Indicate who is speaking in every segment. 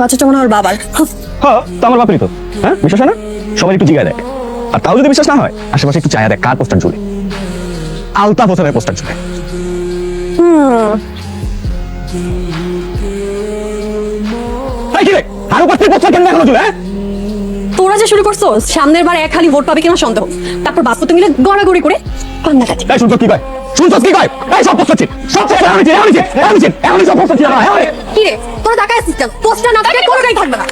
Speaker 1: বাচ্চাটা মনে হয় ওর বাবার।
Speaker 2: হ্যাঁ, তো আমার বাপেরই তো। হ্যাঁ, বিশ্বাস হয় না? সবাই একটু জিগায় দেখ। আর তাও যদি বিশ্বাস না হয়, আশেপাশে একটু চায়া দেখ কার পোস্টার ঝুলে। আলতাফ হোসেনের পোস্টার ঝুলে। এই কি রে? আরো পাঁচটি পোস্টার কেন এখনো ঝুলে?
Speaker 1: তোরা যে শুরু করছো, সামনের বার এক খালি ভোট পাবে কিনা সন্দেহ। তারপর বাপুতে মিলে গড়াগড়ি করে কান্নাকাটি।
Speaker 2: এই শুনছো কি কয়? শুনছো কি কয়? এই সব পোস্টার ছিল। সব পোস্টার এখনই সব পোস্টার ছিল না।
Speaker 1: কি রে, তোরা টাকা সিস্টেম পোস্টার না থাকে কোনোটাই থাকবে না।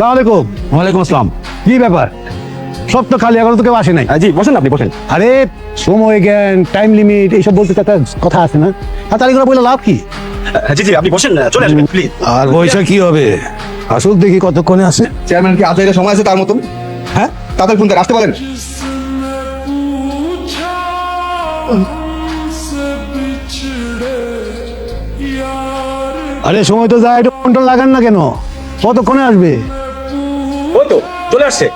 Speaker 3: আসসালামাইকুম।
Speaker 2: ওয়ালাইকুম আসসালাম।
Speaker 3: কি ব্যাপার? সব তো খালি, এখনো তো কেউ আসে নাই।
Speaker 2: জি বসেন, আপনি বসেন।
Speaker 3: আরে সময় জ্ঞান, টাইম লিমিট এইসব বলতে একটা কথা আছে না? তাড়াতাড়ি করে বলে লাভ কি?
Speaker 2: জি জি, আপনি বসেন, চলে আসবেন প্লিজ।
Speaker 3: আর পয়সা কি হবে? আসল দেখি কতক্ষণে আসে।
Speaker 4: চেয়ারম্যান কি আজাইরে সময় আছে তার মতন? হ্যাঁ, তাদের ফোন আসতে বলেন।
Speaker 3: আরে সময় তো যায়, একটু কন্ট্রোল লাগান না কেন? কতক্ষণে আসবে?
Speaker 2: ওই তো চলে আসছে।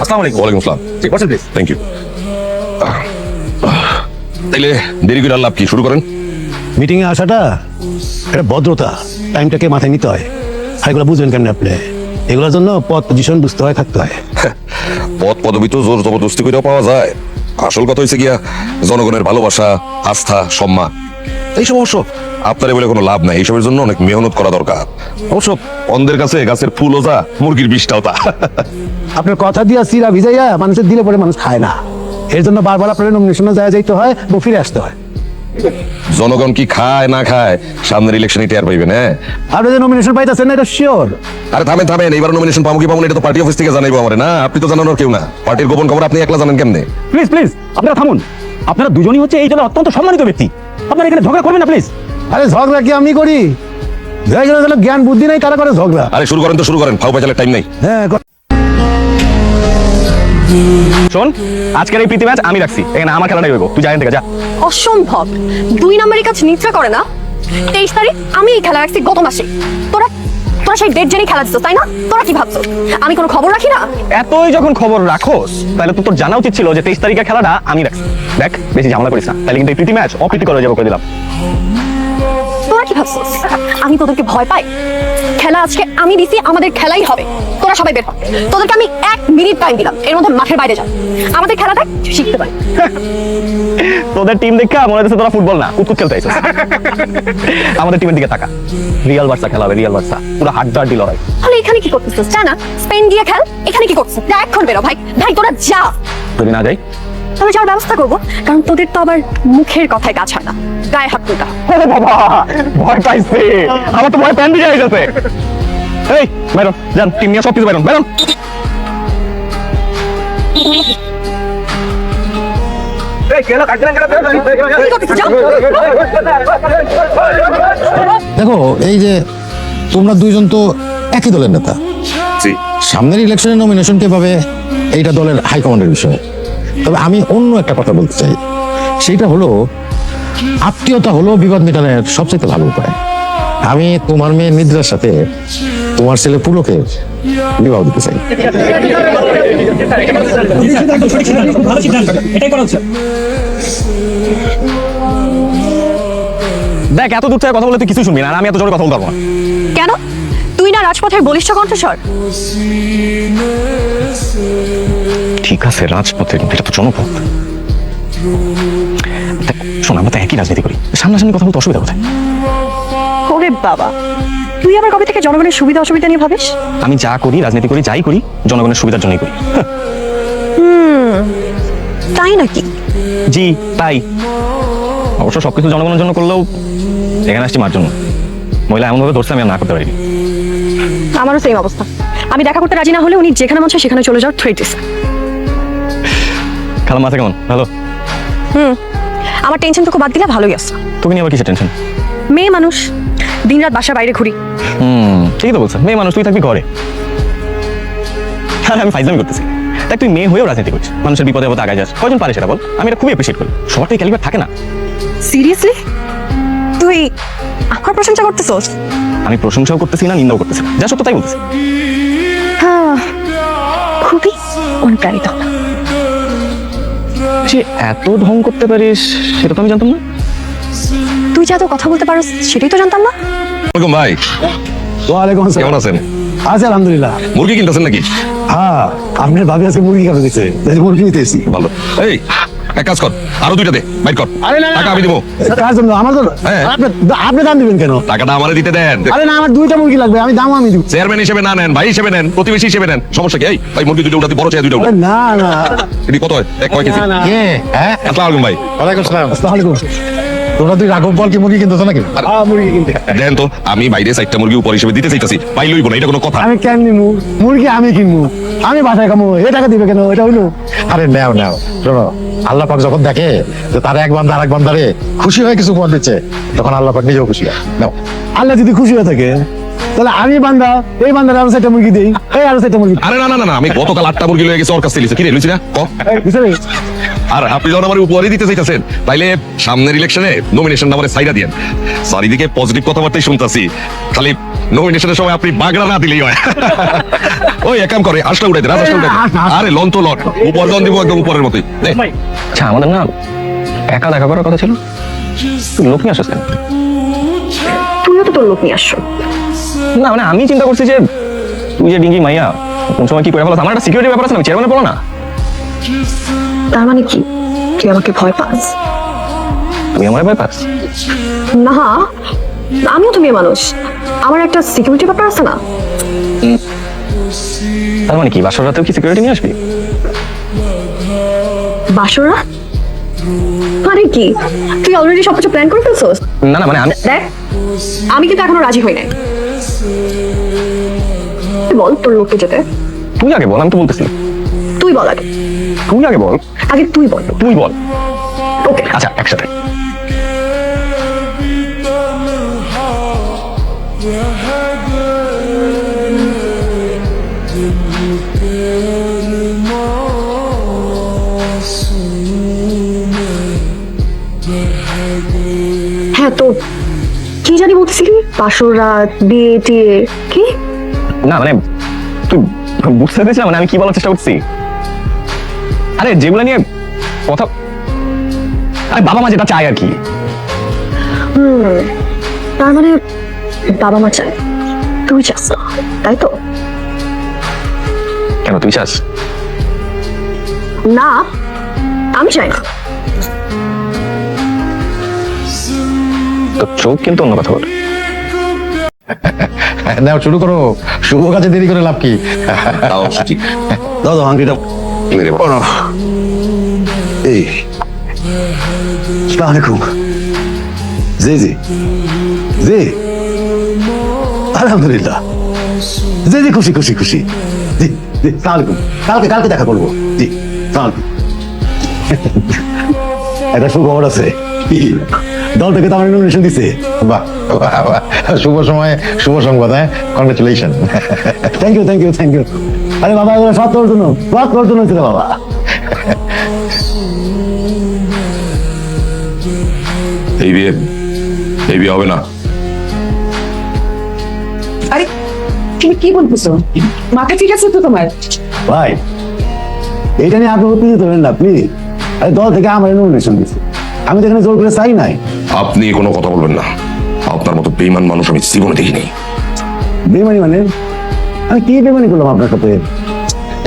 Speaker 2: আসসালামু আলাইকুম।
Speaker 5: ওয়ালাইকুম আসসালাম।
Speaker 2: জি বসেন প্লিজ।
Speaker 5: Thank you. তাইলে দেরি করে আল্লাহ কি শুরু করেন?
Speaker 3: মিটিং এ আসাটা এটা ভদ্রতা, টাইমটাকে মাথায় নিতে হয়। এগুলো বুঝবেন কেন আপনি? এগুলোর জন্য পদ পজিশন বুঝতে হয়, থাকতে হয়।
Speaker 5: পদ পদবি তো জোর জবরদস্তি করেও পাওয়া যায়। আসল কথা হয়েছে গিয়া জনগণের ভালোবাসা, আস্থা, সম্মান, এইসব অবশ্য আপনারে বলে কোনো লাভ নাই। এইসবের জন্য অনেক মেহনত করা দরকার। অবশ্য অন্ধের কাছে গাছের ফুল ওজা, মুরগির বিষটাও তা।
Speaker 3: আপনার কথা দিয়া চিরা ভিজাইয়া মানুষের দিলে পরে মানুষ খায় না। এর জন্য বারবার আপনার নমিনেশনে যায় যাইতে হয় বা ফিরে আসতে হয়।
Speaker 5: জনগণ কি খায় না খায় সামনের ইলেকশনে টের পাইবেন। হ্যাঁ,
Speaker 3: আপনি যে নমিনেশন পাইতেছেন না, এটা শিওর?
Speaker 5: আরে থামেন থামেন, এইবার নমিনেশন পাবো কি পাবো না এটা তো পার্টি অফিস থেকে জানাইবো আমারে না। আপনি তো জানানোর কেউ না। পার্টির গোপন খবর আপনি একলা জানেন কেমনে?
Speaker 2: প্লিজ প্লিজ, আপনারা থামুন। আপনারা দুজনই হচ্ছে এই জন্য অত্যন্ত সম্মানিত ব্যক্তি। আপনারা এখানে ঝগড়া করবেন না প্লিজ।
Speaker 3: আরে ঝগড়া কি আমি করি? যারা জ্ঞান বুদ্ধি নাই তারা করে ঝগড়া।
Speaker 5: আরে শুরু করেন তো শুরু করেন, ফাউ পেঁচালের টাইম নাই।
Speaker 3: হ্যাঁ,
Speaker 2: শোন, আজকের এই প্রীতি ম্যাচ আমি রাখছি, এখানে আমার খেলাটাই হইব। তুই যাই থেকে যা।
Speaker 1: অসম্ভব, 2 নম্বরের কাছে নিদ্রা করে না। 23 তারিখ আমি এই খেলা রাখছি গত মাসে। তোরা তোরা সেই ডেট জেনে খেলা দিচ্ছ, তাই না? তোরা কি ভাবছো আমি কোনো খবর রাখি না?
Speaker 2: এতই যখন খবর রাখোস, তাহলে তো তোর জানা উচিত ছিল যে 23 তারিখের খেলাটা আমি রাখছি। দেখ, বেশি ঝামেলা করিস না, তাহলে কিন্তু এই প্রীতি ম্যাচ অপ্রীতিকর হয়ে যাবে করে দিলাম।
Speaker 1: তোরা কি ভাবছো আমি তোদেরকে ভয় পাই? খেলা আজকে আমি দিছি, আমাদের খেলাই হবে। তোরা সবাই বের হ। তোদেরকে আমি 1 মিনিট টাইম দিলাম, এর মধ্যে মাঠের বাইরে যা, আমাদের খেলাটা শিখতে পারি।
Speaker 2: তোদের টিম দেখা মনে হচ্ছে তোরা ফুটবল না কুতকুত খেলতে আইছিস। আমাদের টিমের দিকে তাকা, রিয়াল বার্সা খেলা হবে, রিয়াল বার্সা পুরো হাড্ডাহাড্ডি লড়াই।
Speaker 1: তাহলে এখানে কি করতেছিস? জানা স্পেন গিয়ে খেল, এখানে কি করছিস? যা এখন বেরো ভাই, ভাই তোরা যা।
Speaker 2: যদি না যাই
Speaker 1: তবে যাওয়ার ব্যবস্থা করবো, কারণ তোদের তো আবার মুখের কথায় কাজ হয় না, গায়ে হাত তুলটা।
Speaker 2: আরে বাবা, ভয় পাইছে। আমার তো ভয় প্যান দিয়ে গেছে। এই বাইরন, যান টিম নিয়ে সব কিছু বাইরন বাইরন।
Speaker 6: দেখো, এই যে তোমরা দুইজন তো একই দলের নেতা।
Speaker 5: জি।
Speaker 6: সামনের ইলেকশনের নমিনেশন কে পাবে এইটা দলের হাইকমান্ডের বিষয়। তবে আমি অন্য একটা কথা বলতে চাই, সেটা হলো আত্মীয়তা হলো বিবাদ মেটানোর সবচেয়ে ভালো উপায়। আমি তোমার মেয়ে নিদ্রার সাথে তোমার ছেলে পুলকে বিবাহ দিতে চাই।
Speaker 2: দেখ, এত দূর থেকে কথা বলে তুই কিছু শুনবি না, আর আমি এত জোরে কথা বলতে পারবো না।
Speaker 1: কেন? তুই না রাজপথের বলিষ্ঠ কণ্ঠস্বর?
Speaker 2: ঠিক আছে, রাজপথের, এটা তো জনপথ। দেখ, শোন, আমরা তো একই রাজনীতি করি, সামনাসামনি কথা বলতে অসুবিধা কোথায়?
Speaker 1: ওরে বাবা, তুই আবার কবে থেকে জনগণের সুবিধা অসুবিধা নিয়ে ভাবিস?
Speaker 2: আমি যা করি, রাজনীতি করি, যাই করি, জনগণের সুবিধার জন্যই করি।
Speaker 1: তাই নাকি?
Speaker 2: জি তাই। অবশ্য সবকিছু জনগণের জন্য করলেও এখানে আসছি মার জন্য। মহিলা এমন ভাবে ধরছে আমি আর না করতে পারিনি।
Speaker 1: আমারও সেম অবস্থা। আমি দেখা করতে রাজি না হলে উনি যেখানে মন চায় সেখানে চলে যাওয়ার থ্রেট দিছে।
Speaker 2: খালাম্মা আছে কেমন? ভালো?
Speaker 1: আমার টেনশনটুকু বাদ দিলে ভালোই আছে।
Speaker 2: তুমি নিয়ে আবার কিসের টেনশন?
Speaker 1: মেয়ে মানুষ, দিনরাত বাসার বাইরে ঘুরি।
Speaker 2: ঠিকই তো বলছো, মেয়ে মানুষ, তুই থাকবি ঘরে। আরে আমি ফাইজলামি করতেছি। দেখ তুই মেয়ে হয়েও রাজনীতি করিস, মানুষের বিপদে আপদে আগায় যাস, কয়জন পারে সেটা বল? আমি এটা খুবই অ্যাপ্রিসিয়েট করি। সবার তো ক্যালিবার থাকে না।
Speaker 1: সিরিয়াসলি তুই আমার প্রশংসা করতেছস?
Speaker 2: আমি প্রশংসাও করতেছি না, নিন্দাও করতেছি না, যা সত্য তাই বলতেছি।
Speaker 1: হ্যাঁ, খুবই অনুপ্রাণিত।
Speaker 2: সে এত ঢং করতে পারিস সেটা তো আমি জানতাম না।
Speaker 1: তুই যা তো কথা বলতে পারো সেটাই তো জানতাম না।
Speaker 5: ওয়ালাইকুম ভাই,
Speaker 3: ওয়ালাইকুম
Speaker 5: কেমন
Speaker 3: আসসালাম।
Speaker 5: আছেন?
Speaker 3: আচ্ছা, আলহামদুলিল্লাহ।
Speaker 5: মুরগি কিনতেছেন নাকি?
Speaker 3: হ্যাঁ, আপনার ভাবি আজকে মুরগি খাবে গেছে, তাই মুরগি নিতে এসেছি।
Speaker 5: ভালো। এই এক কাজ কর, আরো দুইটা দে, বাইর কর।
Speaker 3: আরে না,
Speaker 5: টাকা আমি দিব।
Speaker 3: কার জন্য? আমার জন্য?
Speaker 5: হ্যাঁ।
Speaker 3: আপনি দাম দিবেন কেন?
Speaker 5: টাকাটা আমারে দিতে দেন।
Speaker 3: আরে না, আমার 2টা মুরগি লাগবে, আমি দাম আমি দিব।
Speaker 5: চেয়ারম্যান হিসেবে না নেন, ভাই হিসেবে নেন, প্রতিবেশী হিসেবে নেন, সমস্যা কি? এই ভাই মুরগি দুটো উঠাতে, বড় চেয়ে দুটো উঠা।
Speaker 3: আরে না না
Speaker 5: এটি কত হয়? এক কয় কেজি?
Speaker 3: না, না।
Speaker 6: কে? হ্যাঁ,
Speaker 5: আসসালামু আলাইকুম ভাই।
Speaker 6: ওয়ালাইকুম সালাম।
Speaker 3: আসসালামু আলাইকুম।
Speaker 6: তোমরা দুই রাঘব বল কি মুরগি কিনতেছো নাকি?
Speaker 3: মুরগি কিনতে
Speaker 5: দেন তো, আমি বাইরে 4টা মুরগি উপর হিসেবে দিতে চাইতাছি, পাই লইব না, এটা কোনো কথা?
Speaker 3: আমি কেন নিমু? মুরগি আমি কিনবো, আমি বাসায় খামো, এ টাকা দিবে কেন? এটা হইলো?
Speaker 6: আরে নাও নাও, শোনো, আল্লাহ পাক যখন দেখে যে তার এক বান্দা আরেক বান্দারে খুশি হয়ে কিছু উপহার দিচ্ছে, তখন আল্লাহ পাক নিজেও খুশি হয়। নাও।
Speaker 3: আল্লাহ যদি খুশি হয়ে থাকে তাহলে আমি বান্দা, এই বান্দার আরো 4টা মুরগি দেই, এই আরো 4টা মুরগি।
Speaker 5: আরে না না না না, আমি গতকাল 8টা মুরগি লয়ে গেছি ওর কাছে লিছে। কি রে লইছি না? ক।
Speaker 3: বুঝলি?
Speaker 5: আর আপনি যখন আমার উপহারই দিতে চাইতেছেন, তাইলে সামনের ইলেকশনে নমিনেশন আমারে সাইডা দিয়েন। চারিদিকে পজিটিভ কথাবার্তাই শুনতাছি, খালি নমিনেশনের সময় আপনি বাগড়া না দিলেই হয়। ওই এক কাম করে, হাঁসটা উঠাই দে, হাঁসটা উঠাই দে। আরে লন তো লন, উপহার জন দিব একদম উপরের মতোই। নে।
Speaker 2: আচ্ছা, আমাদের না একা দেখা করার কথা ছিল, তুই লোক নিয়ে আসিস কেন?
Speaker 1: তুইও তো তোর লোক নিয়ে আসছো।
Speaker 2: না মানে আমি চিন্তা করছি যে তুই যে ডিঙ্গি মাইয়া কোন সময় কি করে ফেলাস, আমার একটা সিকিউরিটি ব্যাপার আছে না, চেয়ারম্যানে বলো না।
Speaker 1: তার মানে কি তুই আমাকে ভয় পাস?
Speaker 2: তুই আমার ব্যাপার।
Speaker 1: না, আমিও তো মেয়ে মানুষ, আমার একটা সিকিউরিটি ব্যাপার আছে না?
Speaker 2: তার মানে কি বাসর রাতেও কি সিকিউরিটি নিয়ে আসবি?
Speaker 1: বাসরা মানে কি? তুই অলরেডি সবকিছু প্ল্যান করে ফেলছস?
Speaker 2: না না মানে আমি
Speaker 1: দেখ, আমি কিন্তু এখনো রাজি হই নাই। তুই বল তোর লোককে যেতে।
Speaker 2: তুই আগে বল, আমি তো বলতেছি।
Speaker 1: তুই বল আগে।
Speaker 2: তুই আগে বল।
Speaker 1: আগে তুই বল।
Speaker 2: তুই বল।
Speaker 1: ওকে,
Speaker 2: আচ্ছা একসাথে।
Speaker 1: হ্যাঁ তো কি জানি বলতেছিলি? বাসর রাত, বিয়ে টিয়ে কি?
Speaker 2: না মানে তুই বুঝতে পেরেছিস না মানে আমি কি বলার চেষ্টা করছি? আরে যেগুলো নিয়ে কথা, আরে বাবা মা যেটা চায় আর কি।
Speaker 1: তার মানে বাবা মা চায়, তুই চাস না, তাই তো?
Speaker 2: কেন তুই চাস?
Speaker 1: না, আমি চাই না।
Speaker 2: তো চোখ কিন্তু অন্য কথা বলে।
Speaker 6: নাও শুরু করো, শুভ কাজে দেরি করে লাভ কি?
Speaker 5: তাও ঠিক।
Speaker 3: দাও দাও আংটিটা।
Speaker 5: মেরে বাবা।
Speaker 3: এই আসসালামু আলাইকুম। জি জি জি, আলহামদুলিল্লাহ। জি জি, খুশি খুশি খুশি। জি জি, সালাম আলাইকুম। কালকে কালকে দেখা করবো। জি, সালাম আলাইকুম। একটা সুখবর আছে, দল থেকে তো আমার নমিনেশন দিছে।
Speaker 6: বাহ বাহ, বাহ। শুভ সময়ে শুভ সংবাদ, হ্যাঁ, congratulation.
Speaker 3: Thank you thank you thank you. আরে বাবা, এগুলো সব তোর জন্য, সব তোর জন্য ছিল বাবা।
Speaker 5: এই বিয়ে হবে না।
Speaker 7: আরে তুমি কি বলতেছো? মাথা ঠিক আছে তো তোমার?
Speaker 3: ভাই, এইটা নিয়ে আপনি অতিরিক্ত ধরেন না প্লিজ। আরে দল থেকে আমার নমিনেশন দিছে, আমি তো এখানে জোর করে চাই নাই।
Speaker 5: আপনি কোনো কথা বলবেন না, আপনার মতো বেঈমান মানুষ আমি জীবনে দেখিনি।
Speaker 3: বেমানি মানে? আমি কি বেমানি করলাম আপনার সাথে?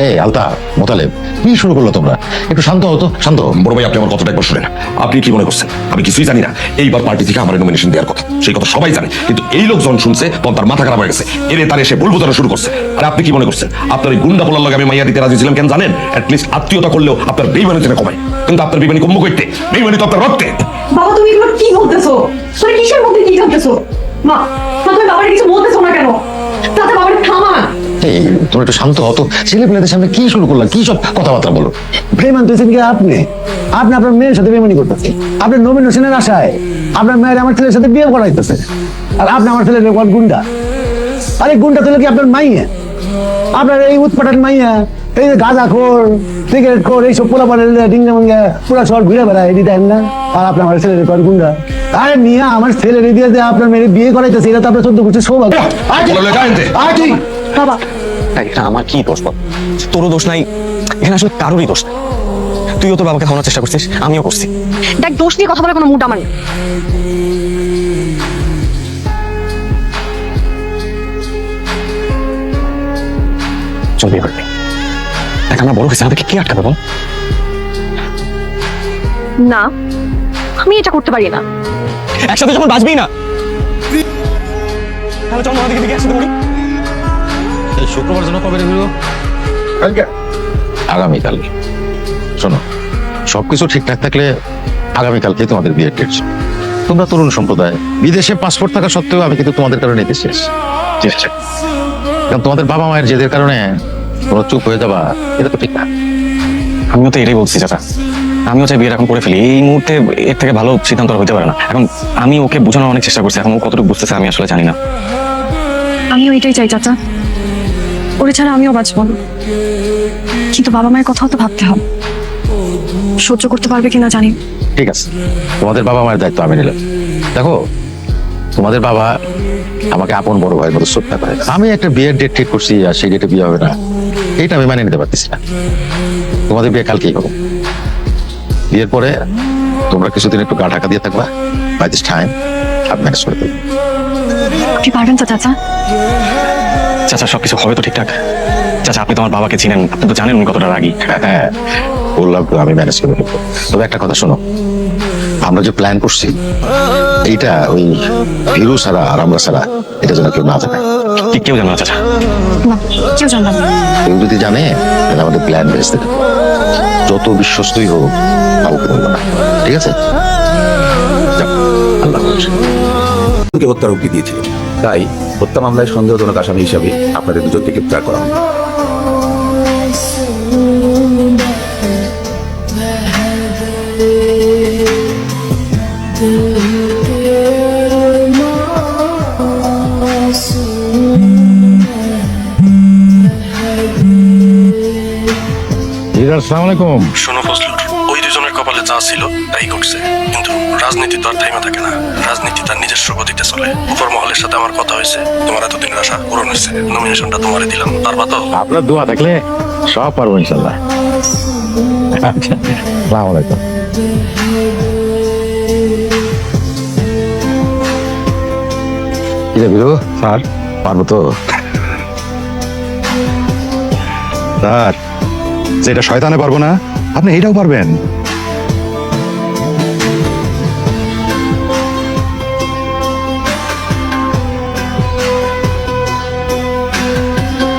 Speaker 6: এই আলতা মোতালেব, কি শুরু করলো তোমরা? একটু শান্ত হতো, শান্ত হও।
Speaker 5: বড় ভাই, আপনি আমার কথাটা একবার শুনেন। আপনি কি মনে করছেন আমি কিছুই জানি না? এইবার পার্টি থেকে আমার নমিনেশন দেওয়ার কথা, সেই কথা সবাই জানে, কিন্তু এই লোকজন শুনছে তখন তার মাথা খারাপ হয়ে গেছে, এরে তার এসে ভুল বোঝানো শুরু করছে। আর আপনি কি মনে করছেন আপনার এই গুন্ডা পোলার লগে আমি মাইয়া দিতে রাজি ছিলাম কেন জানেন? অ্যাটলিস্ট আত্মীয়তা করলেও আপনার বেইমানি যেন কমায়, কিন্তু আপনার বেইমানি কম্য করতে, বেইমানি তো আপনার রক্তে।
Speaker 7: বাবা তুমি এগুলো কি বলতেছো? তুমি কিসের মধ্যে কি জানতেছো? মা, তুমি বাবার কিছু বলতেছো না কেন? তাতে বাবার থামা।
Speaker 6: এই তুমি একটু শান্ত হতো, ছেলে পেলেদের সামনে কি শুরু করলাম, কি সব কথাবার্তা বলো?
Speaker 3: বেমান তুইছেন কি আপনি? আপনি আপনার মেয়ের সাথে বেমানি করতেছে, আপনার নমিনেশনের আশায় আপনার মেয়ের আমার ছেলের সাথে বিয়ে করাইতেছে। আর আপনি আমার ছেলে কোন গুন্ডা? আরে গুন্ডা ছেলে কি আপনার মাইয়া? আপনার এই উৎপাটন মাইয়া, এই যে গাঁজা খোর, সিগারেট খোর, এইসব পোলা পানের ডিঙ্গা মাঙ্গা পুরা শহর ঘুরে বেড়ায়, এটি দেন না? আর আপনি আমার ছেলে কোন গুন্ডা? আরে মিয়া, আমার ছেলে দিয়ে যে আপনার মেয়ে বিয়ে করাইতেছে, এটা তো আপনার 14 বছর সৌভাগ্য।
Speaker 1: বাবা
Speaker 2: এটা আমার কি দোষ বল? তোরও দোষ নাই, এখানে আসলে কারোরই দোষ নাই। তুইও তো বাবাকে খাওয়ানোর চেষ্টা করছিস, আমিও করছি।
Speaker 1: দেখ, দোষ নিয়ে কথা বলার কোনো মুড আমার নেই।
Speaker 2: চল বিয়ে করবি। দেখ আমরা বড় হয়েছি, আমাদেরকে কে আটকাবে বল?
Speaker 1: না, আমি এটা করতে পারি না।
Speaker 2: একসাথে যখন বাঁচবি না, তাহলে চল মহাদিকে দিকে একসাথে করি।
Speaker 6: এই শুক্রবার জন্য কবে বেরো? আগামীকাল। শোনো, সবকিছু ঠিকঠাক থাকলে আগামীকালকে তোমাদের বিয়ের ডেট। তোমরা তরুণ সম্প্রদায়, বিদেশে পাসপোর্ট থাকা সত্ত্বেও আমি কিন্তু তোমাদের কারণে দেশে এসেছি। ঠিক আছে, কারণ তোমাদের বাবা মায়ের জেদের কারণে তোমরা চুপ হয়ে যাবা, এটা তো ঠিক না।
Speaker 2: আমিও তো এটাই বলছি চাচা, আমিও চাই বিয়েটা এখন করে ফেলি। এই মুহূর্তে এর থেকে ভালো সিদ্ধান্ত আর হতে পারে না। এখন আমি ওকে বোঝানোর অনেক চেষ্টা করছি, এখন ও কতটুকু বুঝতেছে আমি আসলে জানি না।
Speaker 1: আমিও এটাই চাই চাচা, ওরে ছাড়া আমিও বাঁচব না। কিন্তু বাবা মায়ের কথাও তো ভাবতে হবে, সহ্য করতে পারবে কিনা জানি না।
Speaker 6: ঠিক আছে, তোমাদের বাবা মায়ের দায়িত্ব আমি নিলাম। দেখো, তোমাদের বাবা আমাকে আপন বড় ভাইয়ের মতো শ্রদ্ধা করে। আমি একটা বিয়ের ডেট ঠিক করছি আর সেই ডেটে বিয়ে হবে না, এইটা আমি মানে নিতে পারতেছি না। তোমাদের বিয়ে কালকেই হবে। বিয়ের পরে তোমরা কিছুদিন একটু গা ঢাকা দিয়ে থাকবা, বাই দিস টাইম আমি ম্যানেজ করে দেবো।
Speaker 1: আপনি পারবেন তো চাচা?
Speaker 2: চাচা সবকিছু হবে তো ঠিকঠাক? চাচা আপনি তো আমার বাবাকে চিনেন, আপনি তো জানেন উনি কতটা রাগী।
Speaker 6: হ্যাঁ, বললাম তো আমি ম্যানেজ করে দেবো। তবে একটা কথা শোনো, আমরা যে প্ল্যান করছি এইটা ওই ভিরু ছাড়া আর আমরা ছাড়া এটা যেন কেউ না জানে।
Speaker 2: ঠিক কেউ জানে না চাচা।
Speaker 1: না, কেউ জানলাম না।
Speaker 6: কেউ যদি জানে তাহলে আমাদের প্ল্যান ভেস্তে দেবে। যত বিশ্বস্তই হোক কাউকে বলবো না, ঠিক আছে? যাও, আল্লাহ হাফেজ।
Speaker 8: কে হত্যার হুমকি দিয়েছিল, তাই হত্যা মামলায় সন্দেহজনক আসামি হিসাবে আপনাদের দুজনকে গ্রেপ্তার করা হয়।
Speaker 6: আসসালামু আলাইকুম।
Speaker 9: শোনো ফজলুর, ওই দুজনের কপালে যা ছিল তাই ঘটছে, কিন্তু রাজনীতি তো আর থাইমা থাকে না। রাজনীতি তার নিজস্ব গতিতে চলে। উপর মহলের সাথে আমার কথা হয়েছে, তোমার এতদিনের আশা পূরণ হয়েছে। নমিনেশনটা তোমারে দিলাম, পারবা তো?
Speaker 6: আপনার দোয়া থাকলে সব পারবো ইনশাল্লাহ। আসসালামু আলাইকুম। কিরে বিরু, স্যার পারবো তো?
Speaker 10: স্যার, যেটা শয়তানে পারবো না আপনি এটাও পারবেন।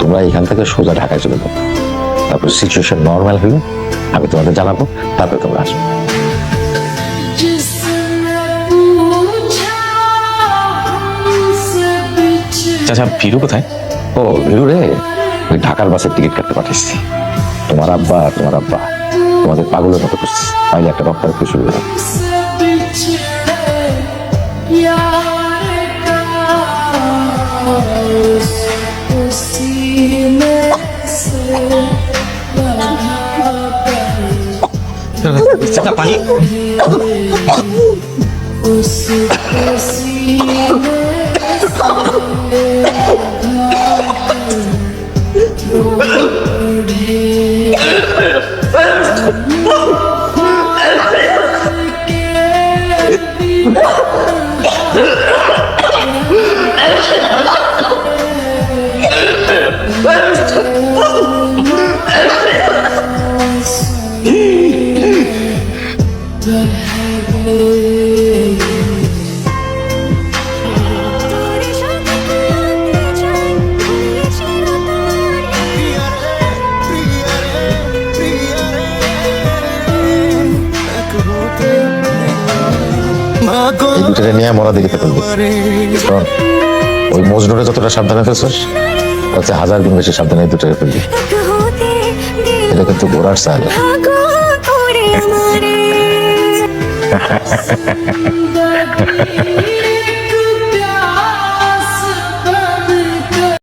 Speaker 6: তোমরা এখান থেকে সোজা ঢাকায় চলে যাবো, তারপর সিচুয়েশন নর্মাল হলে আমি তোমাদের জানাবো, তারপরে তোমরা আসবে।
Speaker 2: চাচা ভিরু কোথায়?
Speaker 6: ও ভিরু রে, ওই ঢাকার বাসের টিকিট কাটতে পাঠিয়েছি। তোমার আব্বা তোমাদের পাগলের মতো করছে, তাইলে একটা রক্তার খুশি হয়ে যাবে।
Speaker 2: চাচা পানি।
Speaker 6: এই দুটাকে নিয়ে মরা দিকে ফেলবে। ওই মজনুরে যতটা সাবধানে ফেলছিস তার চেয়ে 1000 গুণ বেশি সাবধানে এই দুটাকে ফেলবি। এটা কিন্তু ঘোড়ার চাল।